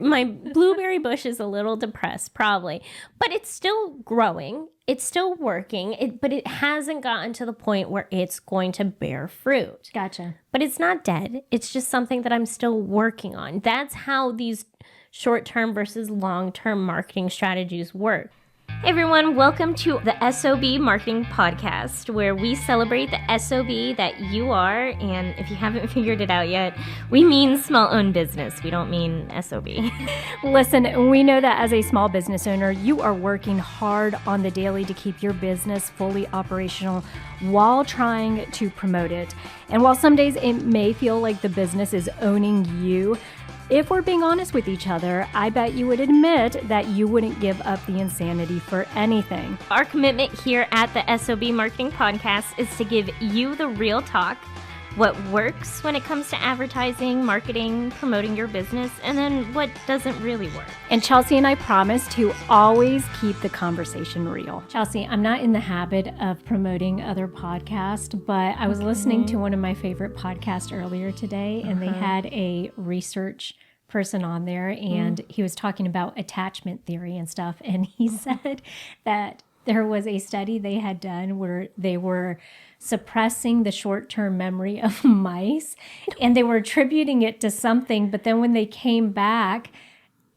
My blueberry bush is a little depressed, probably, but it's still growing. It's still working, but it hasn't gotten to the point where it's going to bear fruit. Gotcha. But it's not dead. It's just something that I'm still working on. That's how these short-term versus long-term marketing strategies work. Hey everyone, welcome to the S.O.B Marketing Podcast, where we celebrate the S.O.B that you are, and if you haven't figured it out yet, we mean small-owned business. We don't mean S.O.B. Listen, we know that as a small business owner, you are working hard on the daily to keep your business fully operational while trying to promote it. And while some days it may feel like the business is owning you, if we're being honest with each other, I bet you would admit that you wouldn't give up the insanity for anything. Our commitment here at the S.O.B Marketing Podcast is to give you the real talk, what works when it comes to advertising, marketing, promoting your business, and then what doesn't really work. And Chelsea and I promise to always keep the conversation real. Chelsea, I'm not in the habit of promoting other podcasts, but I was listening to one of my favorite podcasts earlier today, and they had a research person on there, and he was talking about attachment theory and stuff, and he said that there was a study they had done where they were suppressing the short-term memory of mice, and they were attributing it to something, but then when they came back,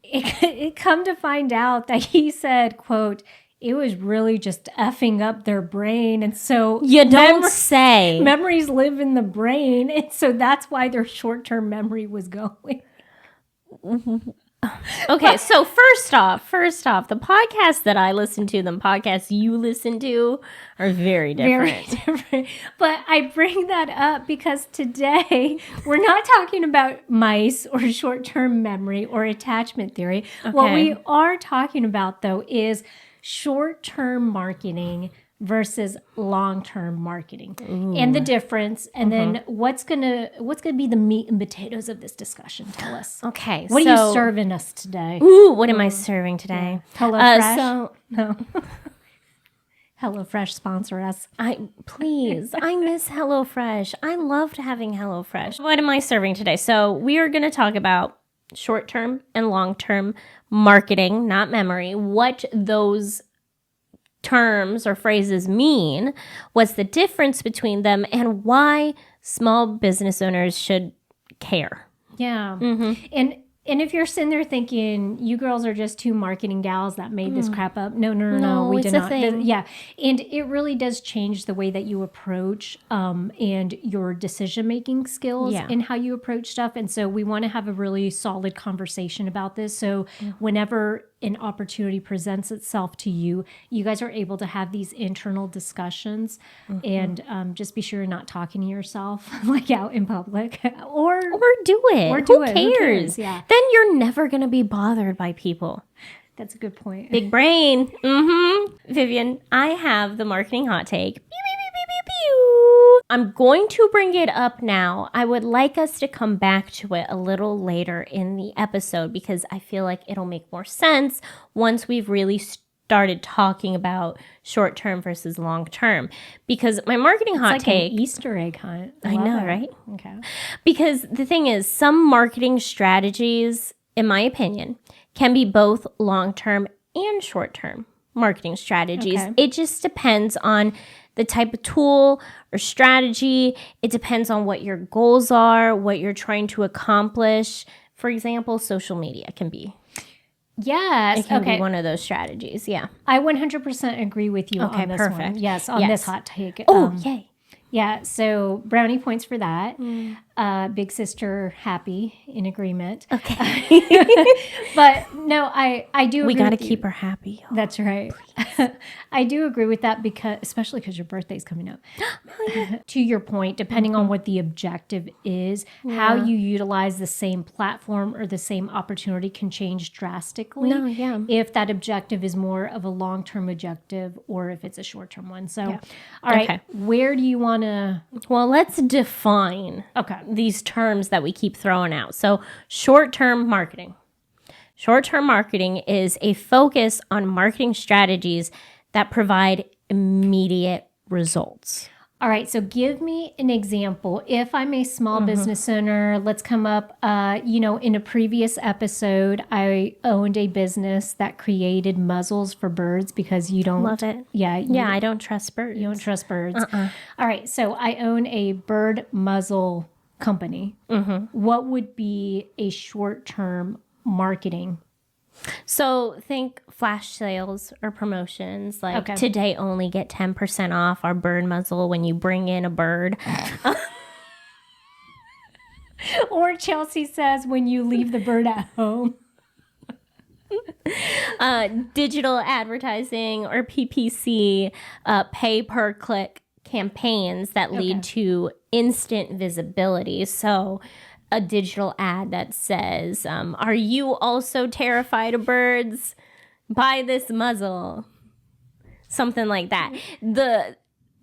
it come to find out that he said, quote, it was really just effing up their brain. And so you don't say. Memories live in the brain, and so that's why their short-term memory was going. Okay, so first off, the podcasts that I listen to, the podcasts you listen to are very different. Very different. But I bring that up because today we're not talking about mice or short-term memory or attachment theory. Okay. What we are talking about, though, is short-term marketing versus long-term marketing. Ooh. And the difference, and then what's gonna be the meat and potatoes of this discussion? Tell us. Okay, what are you serving us today? Ooh, what am I serving today? Yeah. HelloFresh. No. HelloFresh sponsor us. Please. I miss HelloFresh. I loved having HelloFresh. What am I serving today? So we are going to talk about short-term and long-term marketing, not memory. What those terms or phrases mean, what's the difference between them, and why small business owners should care. Yeah. And if you're sitting there thinking, you girls are just two marketing gals that made this crap up. No, we did not. Yeah. And it really does change the way that you approach and your decision-making skills and how you approach stuff. And so we want to have a really solid conversation about this. So whenever an opportunity presents itself to you, you guys are able to have these internal discussions and just be sure you're not talking to yourself like out in public or do it. Who cares? Yeah. Then you're never going to be bothered by people. That's a good point. Big brain. Vivian, I have the marketing hot take. I'm going to bring it up now. I would like us to come back to it a little later in the episode because I feel like it'll make more sense once we've really started talking about short-term versus long-term. Because my marketing hot take... an Easter egg hunt. I know, that. Right? Okay. Because the thing is, some marketing strategies, in my opinion, can be both long-term and short-term marketing strategies. Okay. It just depends on the type of tool or strategy. It depends on what your goals are, what you're trying to accomplish. For example, social media can be. Yes. It can be one of those strategies. Yeah. I 100% agree with you on this one. Yes, on this hot take. Yay. Yeah, so brownie points for that. Big sister happy, in agreement. Okay. But no, I do agree. We got to keep her happy. That's right. I do agree with that especially because your birthday's coming up. To your point, depending on what the objective is, how you utilize the same platform or the same opportunity can change drastically. If that objective is more of a long-term objective or if it's a short-term one. So, all right, where do you want to... Well, let's define these terms that we keep throwing out. So short-term marketing. Short-term marketing is a focus on marketing strategies that provide immediate results. All right, so give me an example. If I'm a small business owner, let's come up, in a previous episode, I owned a business that created muzzles for birds because you don't. Love it. Yeah. I don't trust birds. You don't trust birds. All right, so I own a bird muzzle company. What would be a short-term marketing? So think flash sales or promotions like Okay. today only get 10% off our bird muzzle when you bring in a bird. Or Chelsea says when you leave the bird at home. Digital advertising or PPC, pay per click campaigns that lead to instant visibility. So a digital ad that says, are you also terrified of birds? Buy this muzzle. Something like that.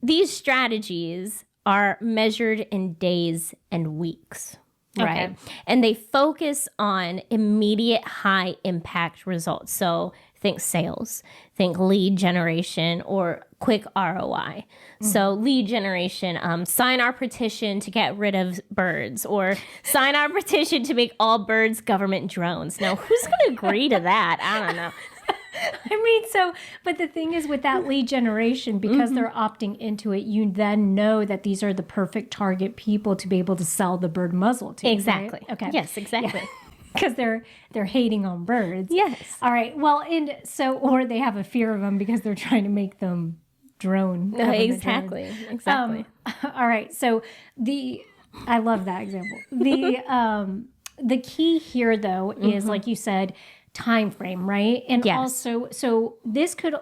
These strategies are measured in days and weeks, right? Okay. And they focus on immediate high impact results. So think sales, think lead generation, or quick ROI. So lead generation, sign our petition to get rid of birds, or sign our petition to make all birds government drones. Now, who's going to agree to that? I don't know. But the thing is with that lead generation, because they're opting into it, you then know that these are the perfect target people to be able to sell the bird muzzle to. Exactly. Right? Okay. Yes, exactly. Because they're hating on birds. Yes. All right. Well, or they have a fear of them because they're trying to make them drone. Exactly. Drones. Exactly. All right. So I love that example. The key here though is like you said, time frame, right? And Yes. also, so this could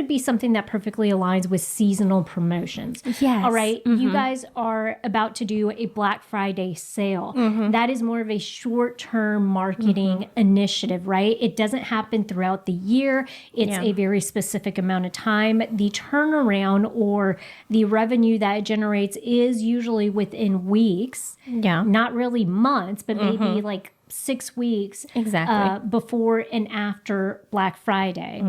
be something that perfectly aligns with seasonal promotions. Yes. All right. You guys are about to do a Black Friday sale. That is more of a short-term marketing initiative, right? It doesn't happen throughout the year. It's a very specific amount of time. The turnaround or the revenue that it generates is usually within weeks. Yeah. Not really months, but maybe like 6 weeks Exactly. before and after Black Friday.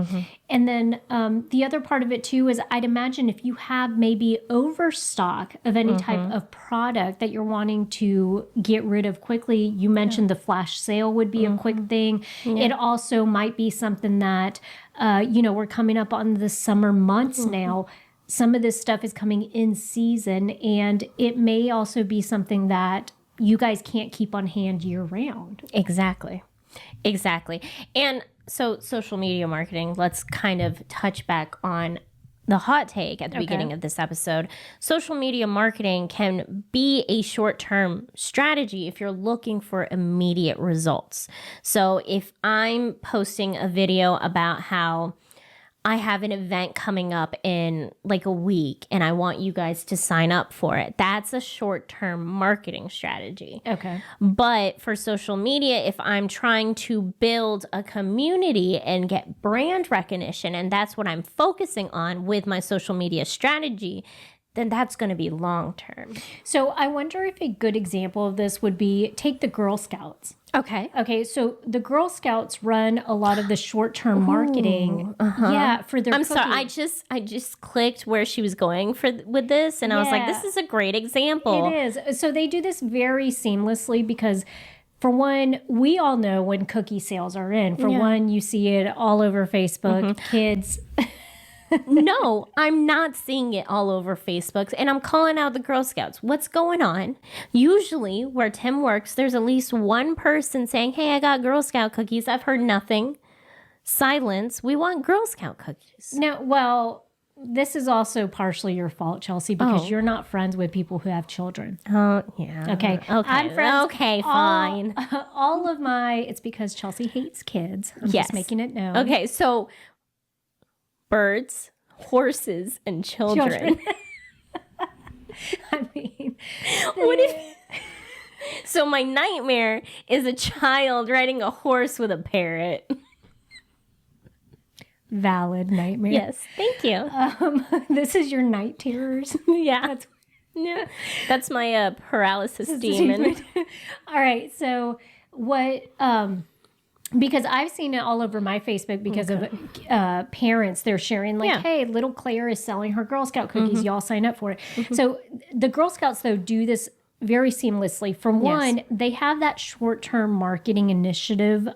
And then the other part of it too is I'd imagine if you have maybe overstock of any type of product that you're wanting to get rid of quickly, you mentioned the flash sale would be a quick thing. It also might be something that, we're coming up on the summer months now. Some of this stuff is coming in season, and it may also be something that you guys can't keep on hand year round. Exactly. And so social media marketing, let's kind of touch back on the hot take at the beginning of this episode. Social media marketing can be a short-term strategy if you're looking for immediate results. So if I'm posting a video about how I have an event coming up in like a week and I want you guys to sign up for it, that's a short-term marketing strategy. Okay. But for social media, if I'm trying to build a community and get brand recognition, and that's what I'm focusing on with my social media strategy, then that's going to be long-term. So I wonder if a good example of this would be take the Girl Scouts. Okay, so the Girl Scouts run a lot of the short-term marketing. Yeah, for their I'm sorry, I just clicked where she was going with this, and I was like, this is a great example. It is. So they do this very seamlessly because, for one, we all know when cookie sales are in. For one, you see it all over Facebook. Kids. No, I'm not seeing it all over Facebook, and I'm calling out the Girl Scouts. What's going on? Usually, where Tim works, there's at least one person saying, hey, I got Girl Scout cookies. I've heard nothing. Silence. We want Girl Scout cookies. No, well, this is also partially your fault, Chelsea, because you're not friends with people who have children. Oh, yeah. Okay. I'm friends. Okay, fine. It's because Chelsea hates kids. I'm just making it known. Okay, so birds, horses, and children. I mean, what if? So my nightmare is a child riding a horse with a parrot. Valid nightmare. Yes, thank you. This is your night terrors. That's my paralysis demon. All right. So what? Because I've seen it all over my Facebook because of parents. They're sharing like, hey, little Claire is selling her Girl Scout cookies. Y'all sign up for it. So the Girl Scouts, though, do this very seamlessly. For one, they have that short-term marketing initiative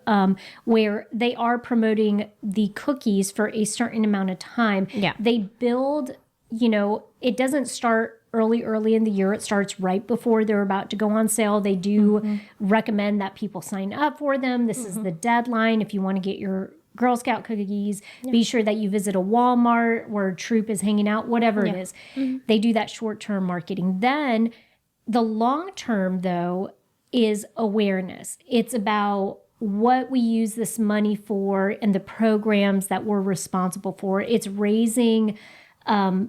where they are promoting the cookies for a certain amount of time. Yeah. They build, it doesn't start early in the year. It starts right before they're about to go on sale. They do recommend that people sign up for them. This is the deadline. If you want to get your Girl Scout cookies, be sure that you visit a Walmart where Troop is hanging out, whatever it is. They do that short-term marketing. Then the long-term, though, is awareness. It's about what we use this money for and the programs that we're responsible for. It's raising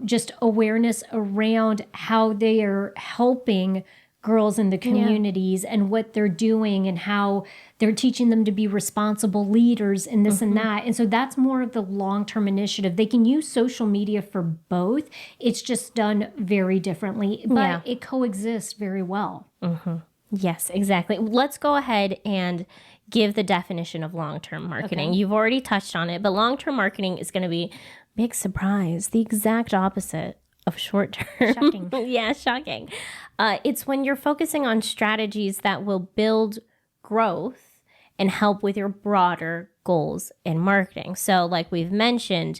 just awareness around how they are helping girls in the communities and what they're doing and how they're teaching them to be responsible leaders and this and that. And so that's more of the long-term initiative. They can use social media for both. It's just done very differently, but it coexists very well. Yes, exactly. Let's go ahead and give the definition of long-term marketing. You've already touched on it, but long-term marketing is going to be, big surprise, the exact opposite of short-term. Shocking. Yeah, shocking. It's when you're focusing on strategies that will build growth and help with your broader goals in marketing. So like we've mentioned,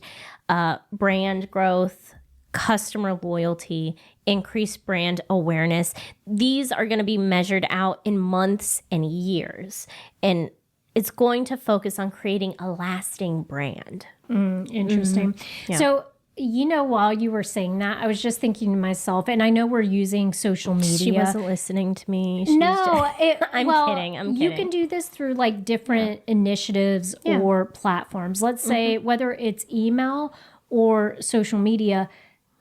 brand growth, customer loyalty, increased brand awareness. These are going to be measured out in months and years. And it's going to focus on creating a lasting brand. Interesting. Yeah. So, while you were saying that, I was just thinking to myself, and I know we're using social media. She wasn't listening to me. I'm kidding. I'm kidding. You can do this through like different initiatives or platforms. Let's say whether it's email or social media,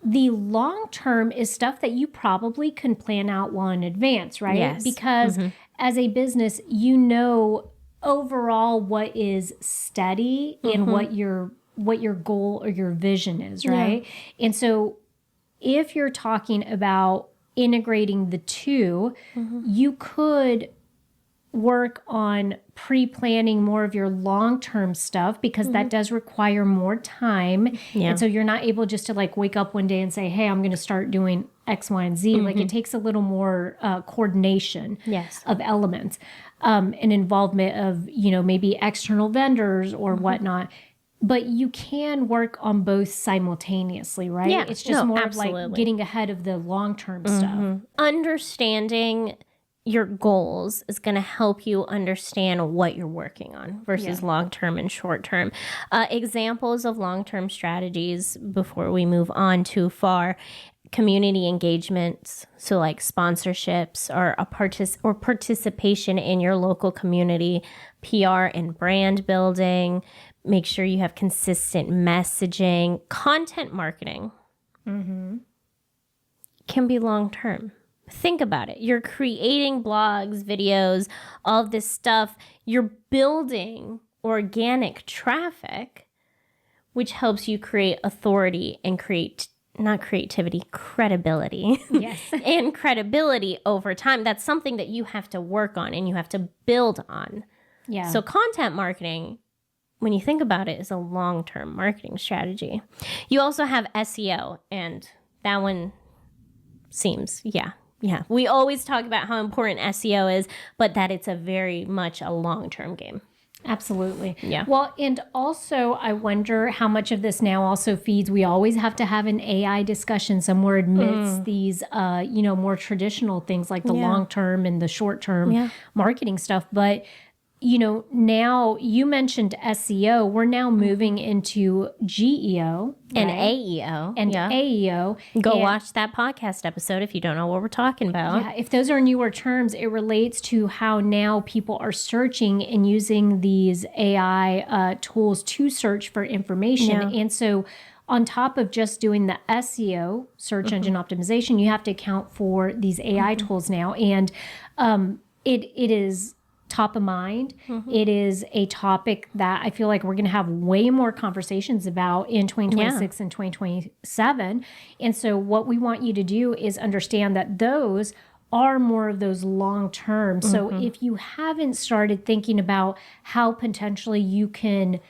the long term is stuff that you probably can plan out well in advance, right? Yes. Because as a business, overall what is steady and what your goal or your vision is, right? And so if you're talking about integrating the two, you could work on pre-planning more of your long-term stuff because that does require more time. And so you're not able just to like wake up one day and say, hey, I'm going to start doing X, Y, and Z. Like it takes a little more coordination of elements and involvement of, maybe external vendors or whatnot. But you can work on both simultaneously, right? Yeah. It's just more of like getting ahead of the long-term stuff. Understanding your goals is going to help you understand what you're working on versus long-term and short-term. Examples of long-term strategies before we move on too far: community engagements, so like sponsorships or participation in your local community, PR and brand building. Make sure you have consistent messaging. Content marketing can be long-term. Think about it. You're creating blogs, videos, all of this stuff. You're building organic traffic, which helps you create authority and credibility. Yes. And credibility over time. That's something that you have to work on and you have to build on. Yeah. So content marketing, when you think about it, is a long-term marketing strategy. You also have SEO, and that one seems, yeah. We always talk about how important SEO is, but that it's a very much a long-term game. Absolutely. Yeah. Well, and also I wonder how much of this now also feeds. We always have to have an AI discussion somewhere amidst these, more traditional things like the long-term and the short-term marketing stuff. But now you mentioned SEO. We're now moving into GEO and AEO. And AEO. Go watch that podcast episode if you don't know what we're talking about. Yeah, if those are newer terms, it relates to how now people are searching and using these AI tools to search for information. And so on top of just doing the SEO, search engine optimization, you have to account for these AI tools now. And it is top of mind. It is a topic that I feel like we're going to have way more conversations about in 2026 and 2027. And so what we want you to do is understand that those are more of those long term. So if you haven't started thinking about how potentially you can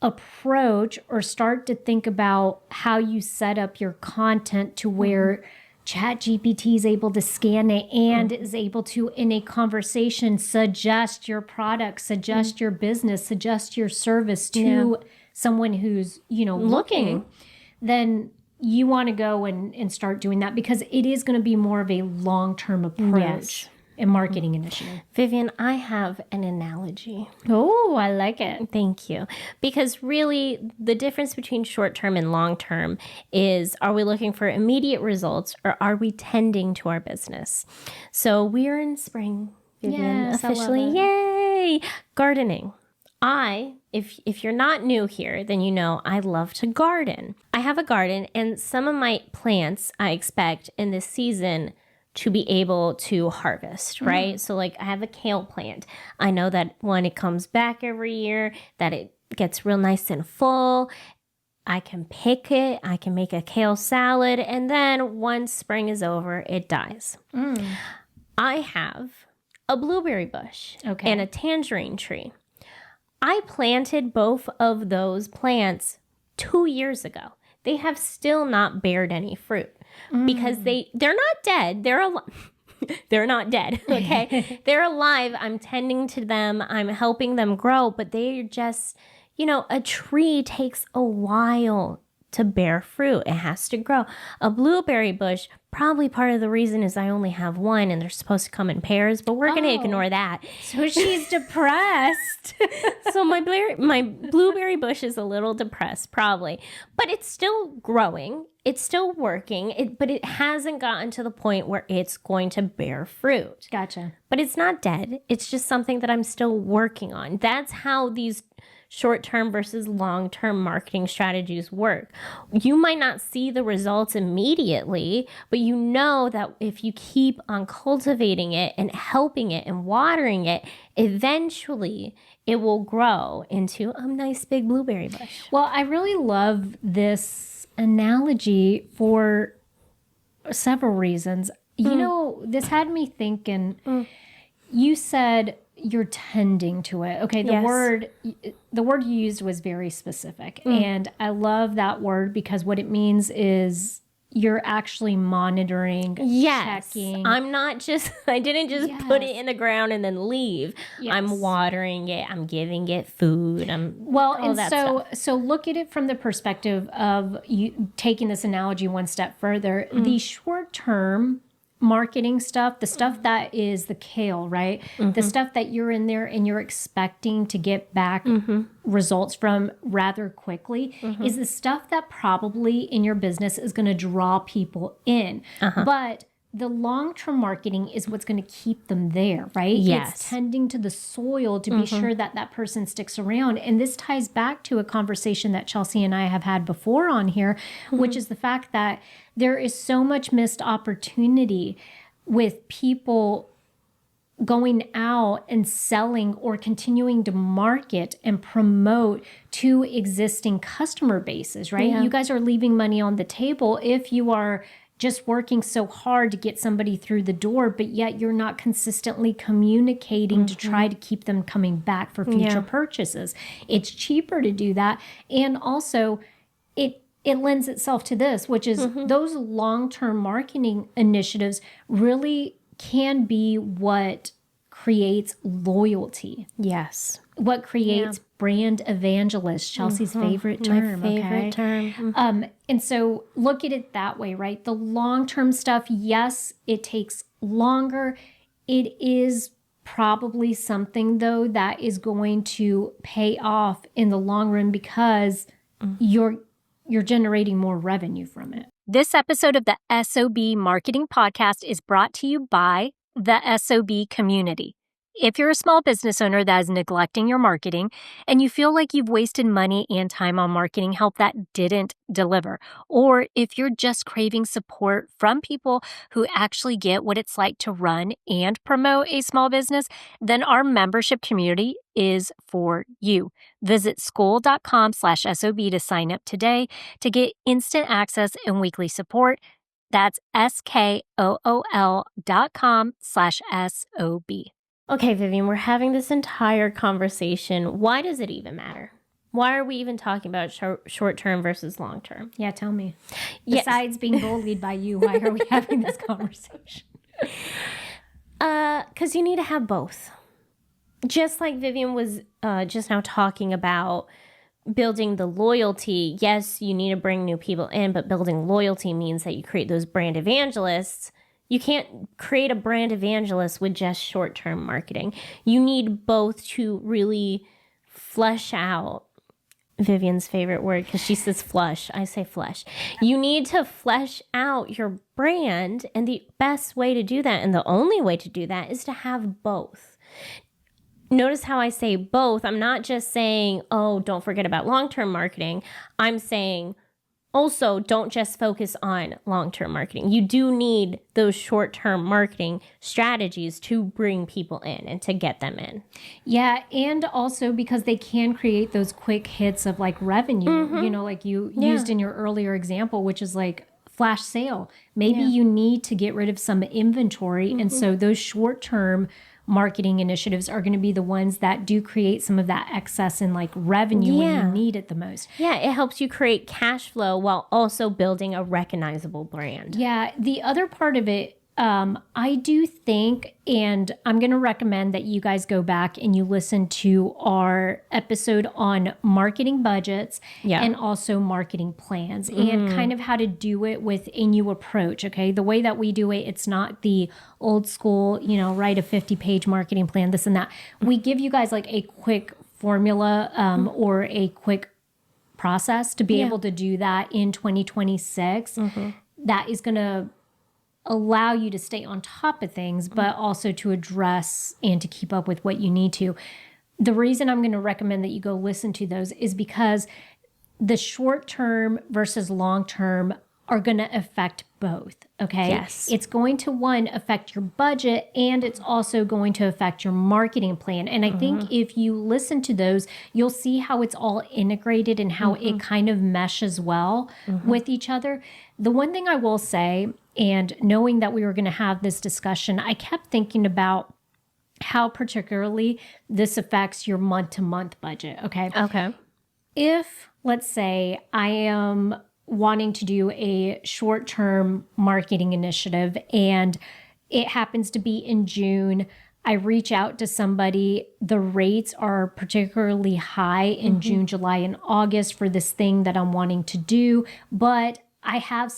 approach or start to think about how you set up your content to where ChatGPT is able to scan it and is able to, in a conversation, suggest your product, suggest your business, suggest your service to someone who's, looking, then you want to go and start doing that, because it is going to be more of a long-term approach and marketing initiative. Vivian, I have an analogy. Oh, I like it. Thank you. Because really, the difference between short-term and long-term is, are we looking for immediate results or are we tending to our business? So we are in spring, Vivian, Yes, officially. I love it. Yay! Gardening. If you're not new here, then you know I love to garden. I have a garden, and some of my plants I expect in this season to be able to harvest, right? So like I have a kale plant. I know that when it comes back every year, that it gets real nice and full. I can pick it, I can make a kale salad, and then once spring is over, it dies. I have a blueberry bush and a tangerine tree. I planted both of those plants 2 years ago. They have still not bared any fruit because they're not dead. They're alive. They're not dead, okay? They're alive. I'm tending to them. I'm helping them grow, but they're just, a tree takes a while to bear fruit. It has to grow. A blueberry bush, probably part of the reason is I only have one and they're supposed to come in pairs, but we're going to ignore that. So she's depressed. So my blueberry bush is a little depressed, probably, but it's still growing. It's still working, but it hasn't gotten to the point where it's going to bear fruit. Gotcha. But it's not dead. It's just something that I'm still working on. That's how these short-term versus long-term marketing strategies work. You might not see the results immediately, but you know that if you keep on cultivating it and helping it and watering it, eventually it will grow into a nice big blueberry bush. Well, I really love this analogy for several reasons. This had me thinking, you said you're tending to it. Okay, the word you used was very specific. And I love that word because what it means is you're actually monitoring, checking. I didn't just put it in the ground and then leave. Yes. I'm watering it. I'm giving it food. So look at it from the perspective of you taking this analogy one step further. The short-term marketing stuff, the stuff that is the kale, right? The stuff that you're in there and you're expecting to get back results from rather quickly is the stuff that probably in your business is going to draw people in. But the long-term marketing is what's going to keep them there, right? Yes. It's tending to the soil to be sure that that person sticks around. And this ties back to a conversation that Chelsea and I have had before on here, which is the fact that there is so much missed opportunity with people going out and selling or continuing to market and promote to existing customer bases, right? You guys are leaving money on the table if you are just working so hard to get somebody through the door, but yet you're not consistently communicating to try to keep them coming back for future purchases. It's cheaper to do that. And also it lends itself to this, which is those long-term marketing initiatives really can be what creates loyalty. Yes. What creates brand evangelists, Chelsea's favorite term. My favorite term. And so look at it that way, right? The long-term stuff, yes, it takes longer. It is probably something, though, that is going to pay off in the long run because you're generating more revenue from it. This episode of the S.O.B Marketing Podcast is brought to you by the S.O.B community. If you're a small business owner that is neglecting your marketing and you feel like you've wasted money and time on marketing help that didn't deliver, or if you're just craving support from people who actually get what it's like to run and promote a small business, then our membership community is for you. Visit school.com/SOB to sign up today to get instant access and weekly support. That's SKOOL.com/SOB. Okay, Vivian, we're having this entire conversation. Why does it even matter? Why are we even talking about short term versus long term? Yeah, tell me. Yes. Besides being bullied by you, why are we having this conversation? Because you need to have both. Just like Vivian was just now talking about building the loyalty. Yes, you need to bring new people in, but building loyalty means that you create those brand evangelists. You can't create a brand evangelist with just short-term marketing. You need both to really flesh out Vivian's favorite word, because she says flush. I say flesh. You need to flesh out your brand, and the best way to do that, and the only way to do that, is to have both. Notice how I say both. I'm not just saying, oh, don't forget about long-term marketing. I'm saying also, don't just focus on long-term marketing. You do need those short-term marketing strategies to bring people in and to get them in. Yeah, and also because they can create those quick hits of like revenue, like you used in your earlier example, which is like flash sale. Maybe you need to get rid of some inventory. And so those short-term marketing initiatives are going to be the ones that do create some of that excess in like revenue when you need it the most. Yeah, it helps you create cash flow while also building a recognizable brand. Yeah, the other part of it, I do think, and I'm going to recommend that you guys go back and you listen to our episode on marketing budgets and also marketing plans and kind of how to do it with a new approach. Okay. The way that we do it, it's not the old school, write a 50-page marketing plan, this and that. We give you guys like a quick formula or a quick process to be able to do that in 2026. That is going to allow you to stay on top of things, but also to address and to keep up with what you need to. The reason I'm going to recommend that you go listen to those is because the short term versus long term are going to affect both. Okay. Yes. It's going to, one, affect your budget, and it's also going to affect your marketing plan. And I think if you listen to those, you'll see how it's all integrated and how it kind of meshes well with each other. The one thing I will say, and knowing that we were going to have this discussion, I kept thinking about how particularly this affects your month-to-month budget. Okay. Okay. If, let's say, I am wanting to do a short-term marketing initiative and it happens to be in June, I reach out to somebody, the rates are particularly high in June, July, and August for this thing that I'm wanting to do, but I have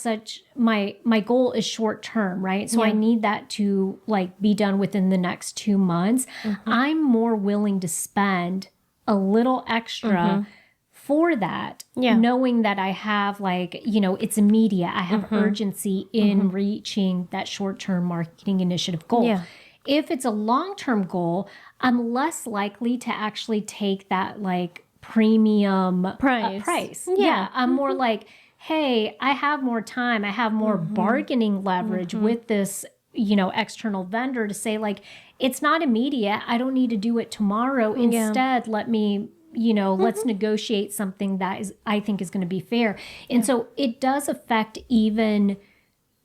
my goal is short term, right? So I need that to like be done within the next 2 months. I'm more willing to spend a little extra for that, knowing that I have like, it's immediate. I have urgency in reaching that short-term marketing initiative goal. Yeah. If it's a long-term goal, I'm less likely to actually take that like premium price. Yeah. I'm more like, hey, I have more time. I have more bargaining leverage with this, external vendor to say like, it's not immediate. I don't need to do it tomorrow. Instead, let me, let's negotiate something that I think is going to be fair. And so it does affect even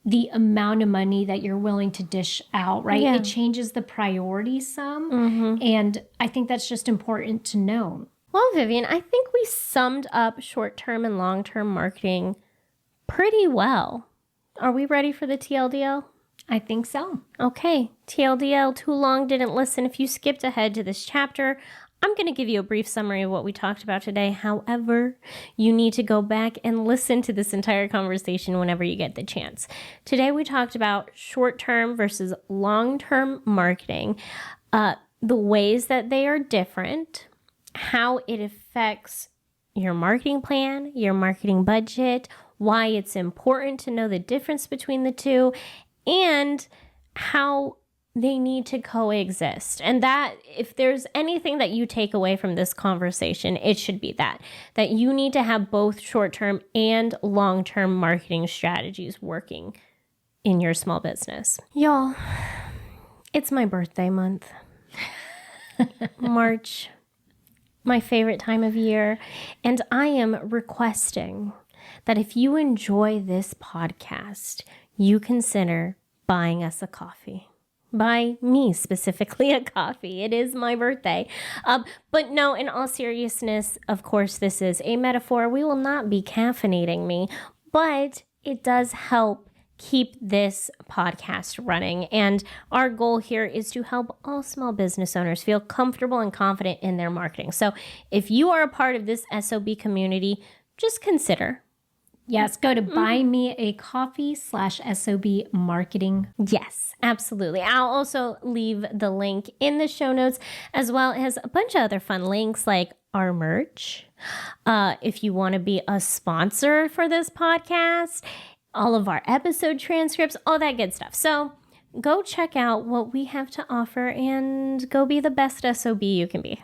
the amount of money that you're willing to dish out, right? It changes the priority some. And I think that's just important to know. Well, Vivian, I think we summed up short-term and long-term marketing pretty well. Are we ready for the TLDL? I think so. Okay, TLDL, too long, didn't listen. If you skipped ahead to this chapter, I'm going to give you a brief summary of what we talked about today. However, you need to go back and listen to this entire conversation whenever you get the chance. Today, we talked about short-term versus long-term marketing, the ways that they are different, how it affects your marketing plan, your marketing budget, why it's important to know the difference between the two, and how they need to coexist. And that if there's anything that you take away from this conversation, it should be that you need to have both short-term and long-term marketing strategies working in your small business. Y'all, it's my birthday month. March, my favorite time of year, and I am requesting that if you enjoy this podcast, you consider buying us a coffee. Buy me specifically a coffee. It is my birthday. But no, in all seriousness, of course, this is a metaphor. We will not be caffeinating me, but it does help keep this podcast running. And our goal here is to help all small business owners feel comfortable and confident in their marketing. So if you are a part of this S.O.B community, just consider. Yes, go to buymeacoffee.com/SOB marketing. Yes, absolutely. I'll also leave the link in the show notes, as well as a bunch of other fun links like our merch. If you want to be a sponsor for this podcast, all of our episode transcripts, all that good stuff. So go check out what we have to offer and go be the best SOB you can be.